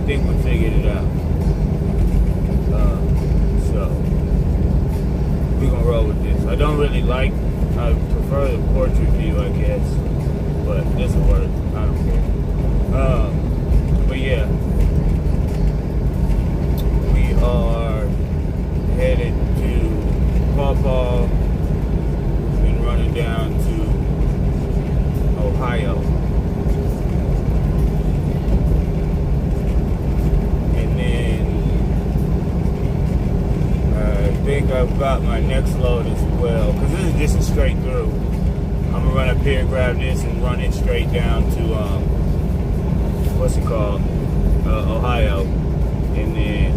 think we figured it out. So we're gonna roll with this. I prefer the portrait view, I guess, but this will work. I don't care. But yeah, we are headed to Paw Paw and running down to Ohio. And then I think I've got my next load as well, because this is just a straight through. I'm gonna run up here, grab this, and run it straight down to Ohio. And then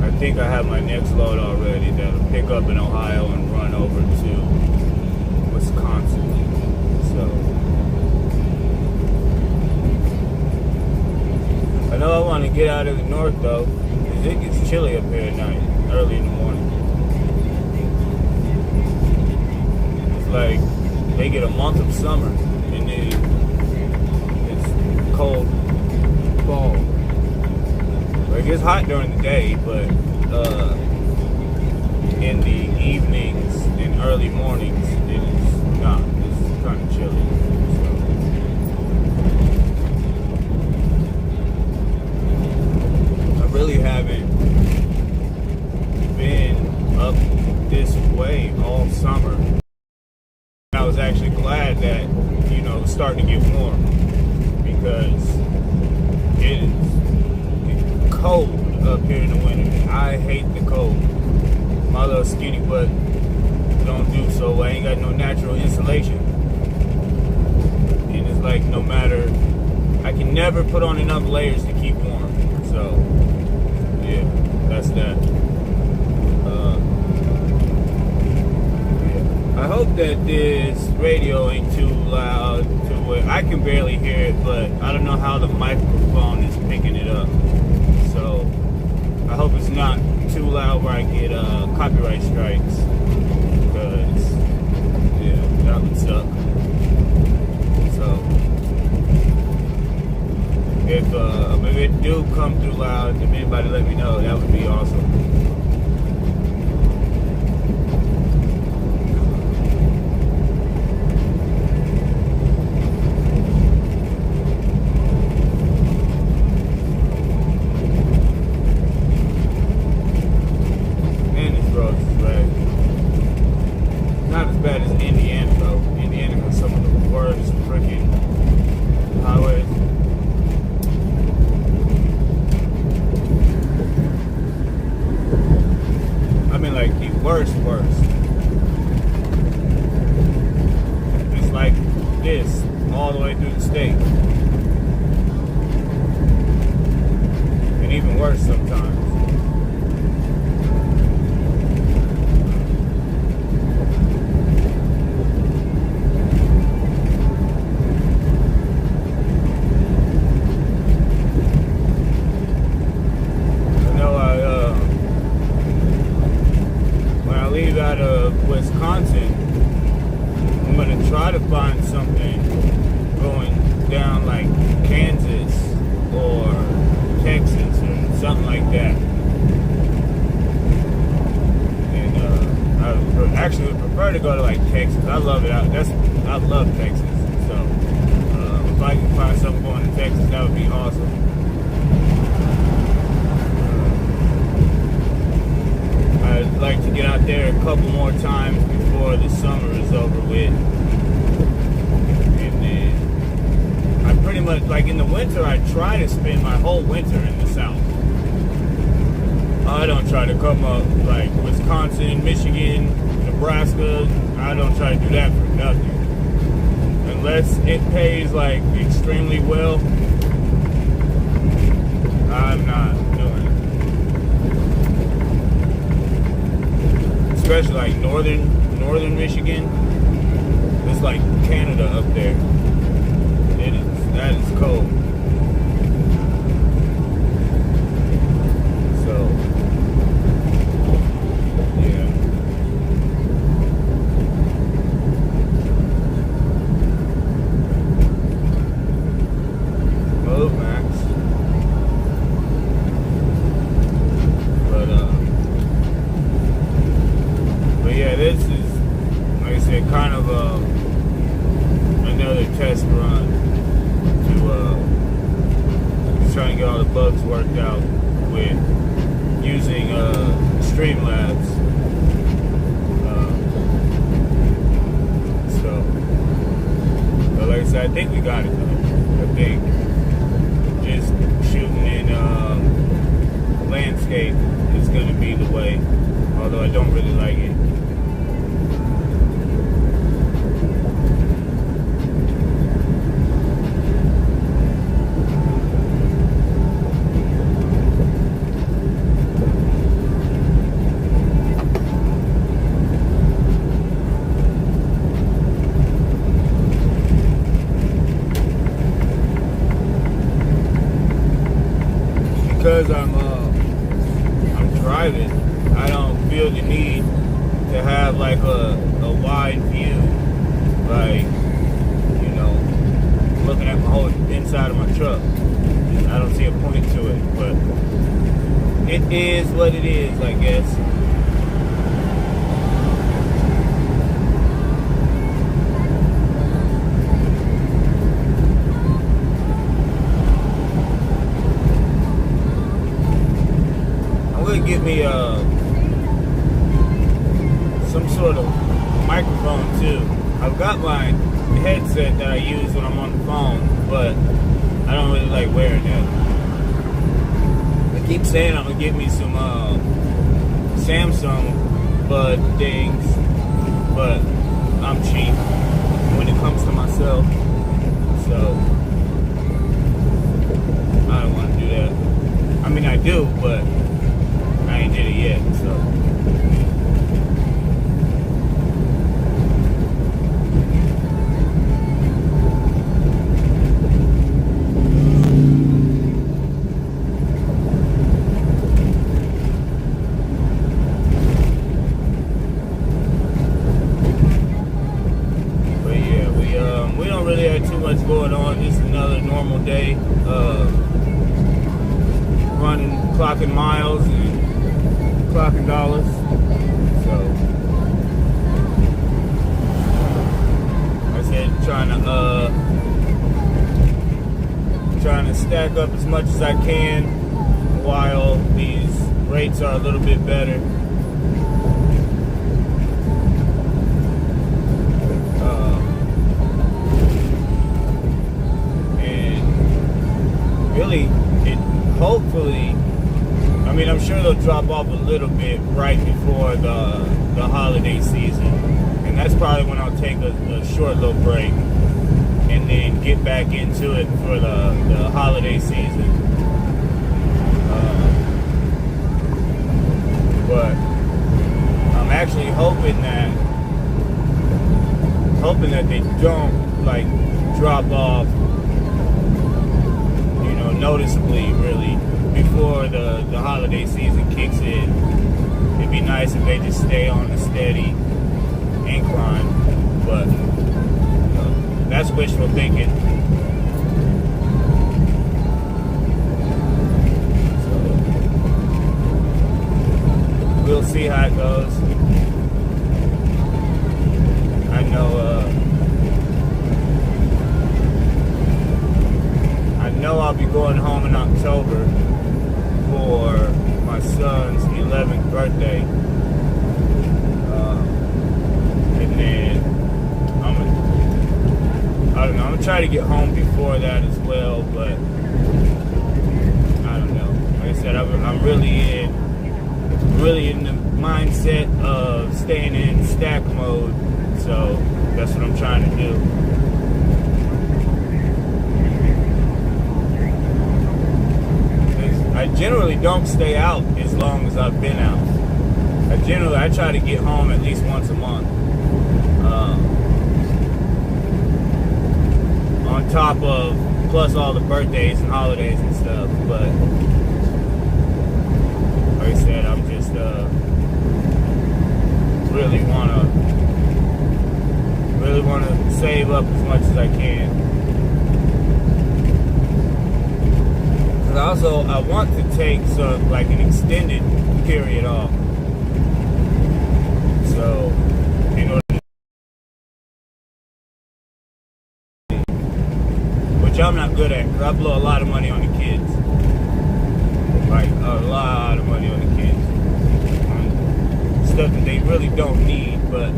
I think I have my next load already that'll pick up in Ohio and run over to Wisconsin. So I know I want to get out of the north though, because it gets chilly up here at night, early in the morning. It's like they get a month of summer and then it's cold fall. It gets hot during the day, but in the evenings and early mornings, it's kind of chilly. So I really haven't been up this way all summer. I was actually glad that, it's starting to get warm, because it is cold up here in the winter. I hate the cold. My little skinny butt don't do so well. I ain't got no natural insulation. And it's like no matter, I can never put on enough layers to keep warm. So, yeah, that's that. I hope that this radio ain't too loud to where I can barely hear it, but I don't know how the microphone is picking it up. So I hope it's not too loud where I get copyright strikes, because that would suck. So if it do come through loud, if anybody let me know, that would be awesome. Worst. It's like this all the way through the state. And even worse sometimes. Out of Wisconsin, I'm gonna try to find something going down like Kansas or Texas or something like that. And I actually would prefer to go to like Texas. I love it out. I love Texas. So if I can find something going to Texas, that would be awesome. I'd like to get out there a couple more times before the summer is over with. And then I pretty much, like in the winter, I try to spend my whole winter in the South. I don't try to come up like Wisconsin, Michigan, Nebraska. I don't try to do that for nothing. Unless it pays like extremely well, I'm not doing it. Especially like northern Michigan. It's like Canada up there. That is cold. So yeah. test run to trying to get all the bugs worked out with using Streamlabs. But like I said, I think we got it though. I think just shooting in landscape is going to be the way, although I don't really like it. Because I'm driving, I don't feel the need to have like a wide view, like, you know, looking at my whole inside of my truck. I don't see a point to it, but it is what it is, I guess. Give me some sort of microphone too. I've got my headset that I use when I'm on the phone, but I don't really like wearing that. I keep saying I'm gonna get me some Samsung Bud things, but I'm cheap when it comes to myself, so I don't want to do that. I mean, I do, but I ain't did it yet, so. But yeah, we don't really have too much going on. Just another normal day, running, clocking miles and clocking dollars. So I said trying to stack up as much as I can while these rates are a little bit better. And really, hopefully, I mean, I'm sure they'll drop off a little bit right before the holiday season, and that's probably when I'll take a short little break and then get back into it for the holiday season. But I'm actually hoping that they don't like drop off, you know, noticeably really before the holiday season kicks in. It'd be nice if they just stay on a steady incline, but that's wishful thinking. So we'll see how it goes. I know I'll be going home in October for my son's 11th birthday, and then I don't know, I'm gonna try to get home before that as well, but I don't know. Like I said, I'm really in the mindset of staying in stack mode, so that's what I'm trying to do. I generally don't stay out as long as I've been out. I try to get home at least once a month. On top of, plus all the birthdays and holidays and stuff. But, like I said, I'm just, really want to save up as much as I can. Also, I want to take like an extended period off. So, in order to which I'm not good at, because I blow a lot of money on the kids. Like, a lot of money on the kids. On stuff that they really don't need, but,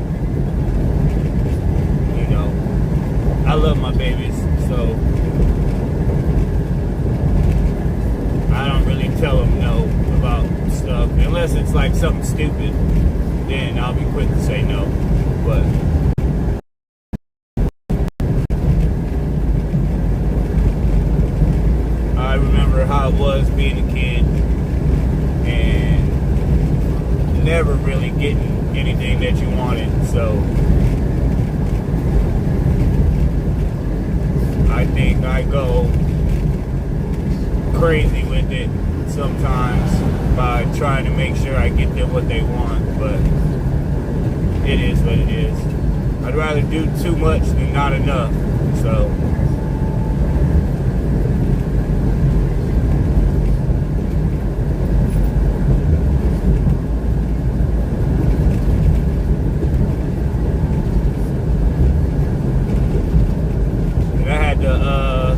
you know, I love my babies, so I don't really tell them no about stuff. Unless it's like something stupid, then I'll be quick to say no. But I remember how it was being a kid and never really getting anything that you wanted. So I think I go crazy with it sometimes by trying to make sure I get them what they want, but it is what it is. I'd rather do too much than not enough, so and I had to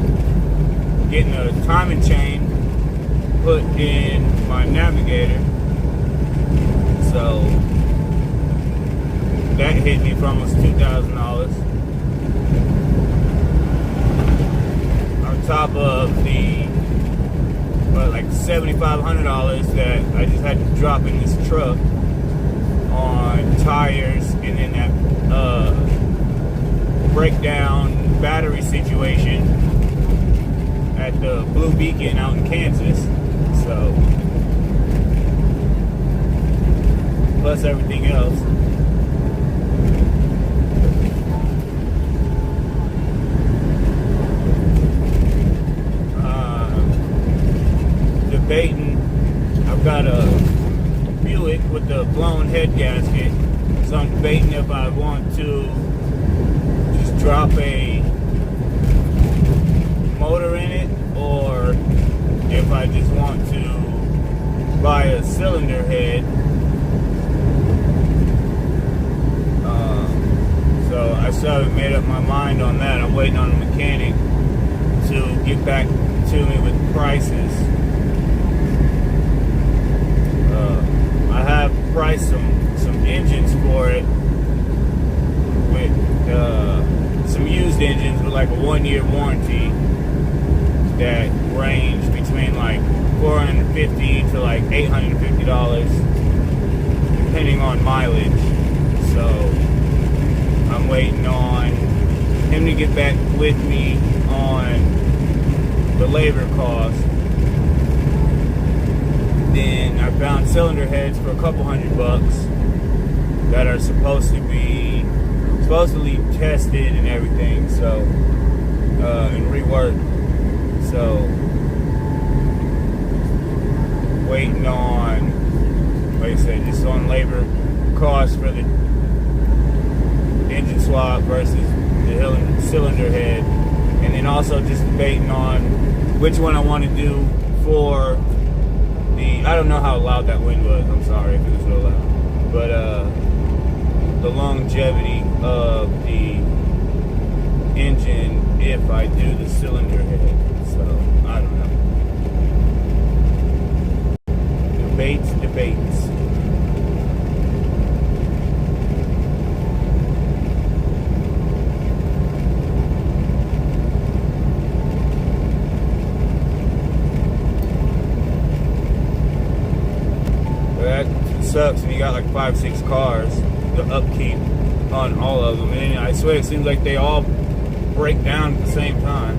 get a timing chain put in my Navigator, so that hit me for almost $2,000 on top of the like $7,500 that I just had to drop in this truck on tires, and then that breakdown battery situation at the Blue Beacon out in Kansas. So, plus everything else. Debating. I've got a Buick with the blown head gasket, so I'm debating if I want to just drop a motor in it, or if I just want to buy a cylinder head. So I still haven't made up my mind on that. I'm waiting on a mechanic to get back to me with prices. I have priced some engines for it with some used engines with like a 1-year warranty that range between like $450 to like $850 depending on mileage. So I'm waiting on him to get back with me on the labor cost. Then I found cylinder heads for a couple $100 that are supposedly tested and everything, so and reworked. So waiting on, like I said, just on labor costs for the engine swap versus the cylinder head, and then also just debating on which one I want to do for the, I don't know how loud that wind was, I'm sorry if it was real loud, but the longevity of the engine if I do the cylinder head. So I don't know. Debates. That sucks when you got like 5-6 cars, the upkeep on all of them, and I swear it seems like they all break down at the same time.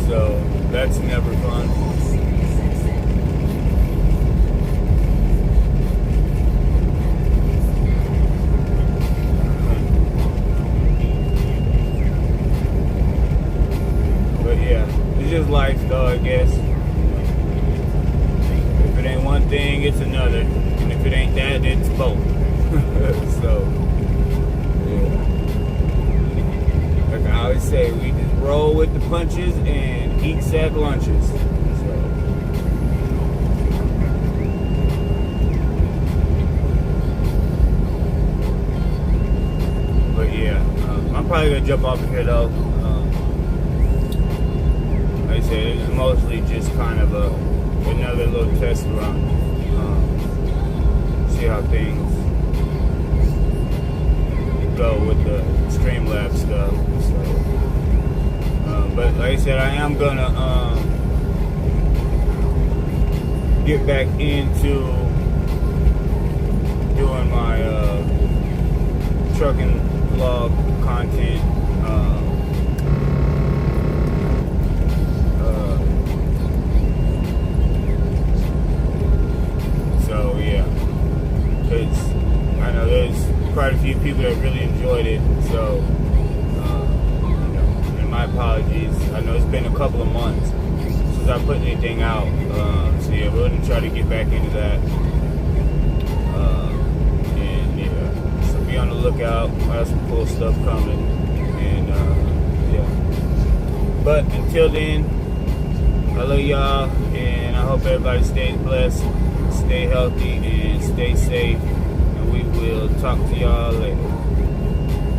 So that's never fun. But yeah, it's just life though, I guess. If it ain't one thing, it's another. And if it ain't that, it's both. So, yeah. Like I always say, we just roll with the punches and eat sad lunches. So. But yeah. I'm probably gonna jump off of here though. Like I said, it's mostly just kind of another little test run. See how things go with the Streamlabs stuff. So, but like I said, I am gonna get back into doing my trucking vlog content. So yeah, because I know there's quite a few people that really enjoyed it. So, and my apologies. I know it's been a couple of months since I put anything out. So yeah, we're gonna try to get back into that. And yeah, so be on the lookout. I have some cool stuff coming. And yeah. But until then, I love y'all, and I hope everybody stays blessed, stay healthy, and stay safe. And we will talk to y'all later.